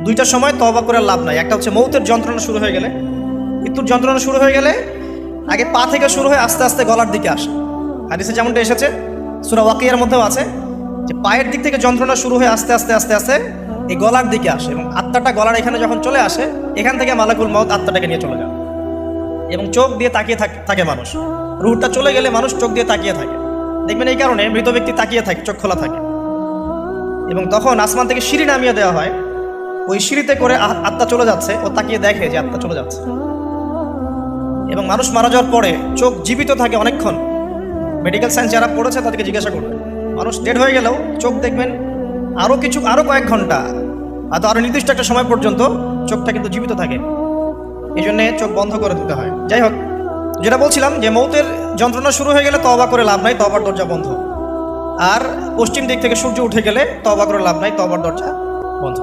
দুইটার সময় তওবা করে লাভ নাই। একটা হচ্ছে মৌতের যন্ত্রণা শুরু হয়ে গেলে, মৃত্যুর যন্ত্রণা শুরু হয়ে গেলে আগে পা থেকে শুরু হয়ে আস্তে আস্তে গলার দিকে আসে। হাদিসে যেমনটা এসেছে, সূরা ওয়াকিয়ার মধ্যেও আছে যে পায়ের দিক থেকে যন্ত্রণা শুরু হয়ে আস্তে আস্তে আস্তে আস্তে এই গলার দিকে আসে, এবং আত্মাটা গলার এখানে যখন চলে আসে, এখান থেকে মালাকুল মউত আত্মাটাকে নিয়ে চলে যায় এবং চোখ দিয়ে তাকিয়ে থাকে মানুষ। রুহটা চলে গেলে মানুষ চোখ দিয়ে তাকিয়ে থাকে, দেখবেন এই কারণে মৃত ব্যক্তি তাকিয়ে থাকে, চোখ খোলা থাকে। এবং তখন আসমান থেকে সিঁড়ি নামিয়ে দেওয়া হয়, ওই সিঁড়িতে করে আত্মা চলে যাচ্ছে, ও তাকিয়ে দেখে যে আত্মা চলে যাচ্ছে। এবং মানুষ মারা যাওয়ার পরে চোখ জীবিত থাকে অনেকক্ষণ। মেডিকেল সায়েন্স যারা পড়েছে তাদেরকে জিজ্ঞাসা করবে, মানুষ ডেড হয়ে গেলেও চোখ দেখবেন আরও কয়েক ঘন্টা, হয়তো আরও নির্দিষ্ট একটা সময় পর্যন্ত চোখটা কিন্তু জীবিত থাকে। এই জন্যে চোখ বন্ধ করে দিতে হয়। যাই হোক, যেটা বলছিলাম যে মৌতের যন্ত্রণা শুরু হয়ে গেলে তওবা করে লাভ নাই, তওবার দরজা বন্ধ। আর পশ্চিম দিক থেকে সূর্য উঠে গেলে তওবা করে লাভ নাই, তওবার দরজা বন্ধ।